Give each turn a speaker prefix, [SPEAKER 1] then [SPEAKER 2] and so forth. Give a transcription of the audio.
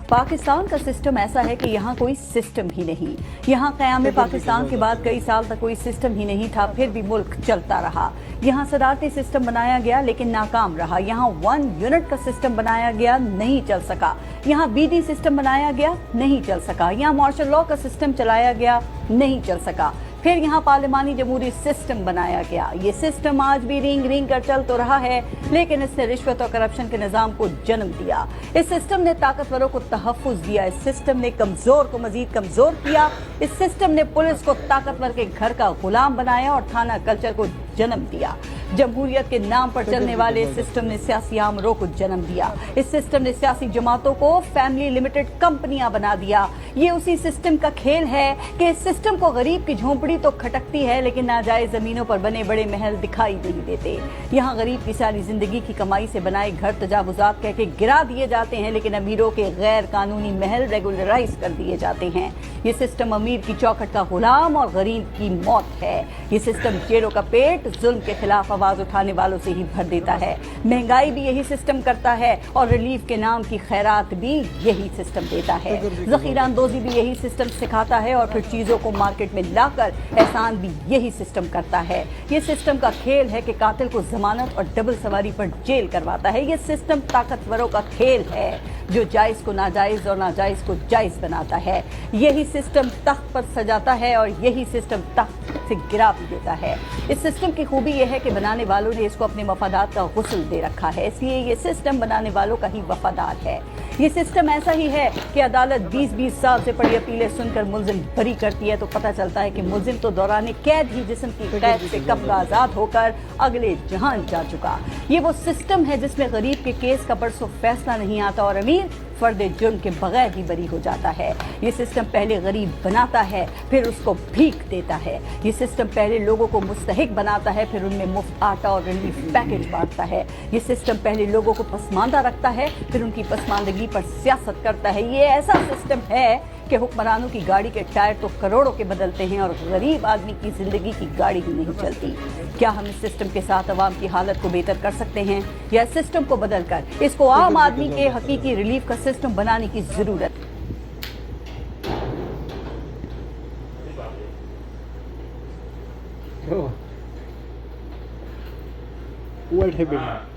[SPEAKER 1] पाकिस्तान का सिस्टम ऐसा है कि यहाँ कोई सिस्टम ही नहीं। यहाँ क़याम पाकिस्तान के बाद कई साल तक कोई सिस्टम ही नहीं था, फिर भी मुल्क चलता रहा। यहाँ सदारती सिस्टम बनाया गया लेकिन नाकाम रहा। यहाँ 1 यूनिट का सिस्टम बनाया गया, नहीं चल सका। यहाँ बीडी सिस्टम बनाया गया, नहीं चल सका। यहाँ मार्शल लॉ का सिस्टम चलाया गया, नहीं चल सका। फिर यहाँ पार्लिमानी जमहूरी सिस्टम बनाया गया। ये सिस्टम आज भी रिंग रिंग कर चल तो रहा है, लेकिन इसने रिश्वत और करप्शन के निज़ाम को जन्म दिया। इस सिस्टम ने ताकतवरों को तहफ़्फ़ुज़ दिया। इस सिस्टम ने कमज़ोर को मज़ीद कमज़ोर किया। इस सिस्टम ने पुलिस को ताकतवर के घर का गुलाम बनाया और थाना कल्चर को जन्म दिया। जमहूरियत के नाम पर चलने वाले इस सिस्टम ने सियासी आमरों को जन्म दिया। इस सिस्टम ने सियासी जमातों को फैमिली लिमिटेड कंपनियां बना दिया। ये उसी सिस्टम का खेल है कि इस सिस्टम को गरीब की झोंपड़ी तो खटकती है, लेकिन नाजायज जमीनों पर बने बड़े महल दिखाई नहीं देते। यहाँ गरीब की सारी जिंदगी की कमाई से बनाए घर तजावुजात कह के गिरा दिए जाते हैं, लेकिन अमीरों के गैर कानूनी महल रेगुलराइज कर दिए जाते हैं। ये सिस्टम अमीर की चौखट का गुलाम और गरीब की मौत है। ये सिस्टम जेलों का पेट जुल्म के खिलाफ आवाज उठाने वालों से ही भर देता है। महंगाई भी यही सिस्टम करता है और रिलीफ के नाम की खैरात भी यही सिस्टम देता है। ज़ख़ीरा अंदोज़ी भी यही सिस्टम सिखाता है और फिर चीज़ों को मार्केट में लाकर एहसान भी यही सिस्टम करता है। ये सिस्टम का खेल है कि कातिल को जमानत और डबल सवारी पर जेल करवाता है। ये सिस्टम ताकतवरों का खेल है जो जायज़ को नाजायज़ और नाजायज़ को जायज़ बनाता है। यही सिस्टम तख्त पर सजाता है और यही सिस्टम तख्त से गिरा भी देता है। इस सिस्टम की खूबी यह है कि बनाने वालों ने इसको अपने मफादात का गुस्ल दे रखा है, इसलिए ये सिस्टम बनाने वालों का ही वफादार है। ये सिस्टम ऐसा ही है कि अदालत 20-20 साल से पड़ी अपीलें सुनकर मुल्जिम बरी करती है तो पता चलता है कि मुल्जिम तो दौरान कैद ही जिस्म की कैद से कब आज़ाद होकर अगले जहान जा चुका। ये वो सिस्टम है जिसमें गरीब के केस का परसों फैसला नहीं आता और अमीर फर्द जुर्म के बगैर ही बरी हो जाता है। ये सिस्टम पहले गरीब बनाता है, फिर उसको भीख देता है। ये सिस्टम पहले लोगों को मुस्तहिक बनाता है, फिर उनमें मुफ्त आटा और रिलीफ पैकेज बांटता है। ये सिस्टम पहले लोगों को पसमानदा रखता है, फिर उनकी पसमानदगी पर सियासत करता है। ये ऐसा सिस्टम है कि हुक्मरानों की गाड़ी के टायर तो करोड़ों के बदलते हैं और गरीब आदमी की जिंदगी की गाड़ी ही नहीं चलती। क्या हम इस सिस्टम के साथ अवाम की हालत को बेहतर कर सकते हैं या इस सिस्टम को बदल कर इसको आम आदमी के हकीकी रिलीफ का सिस्टम बनाने की जरूरत
[SPEAKER 2] What happened?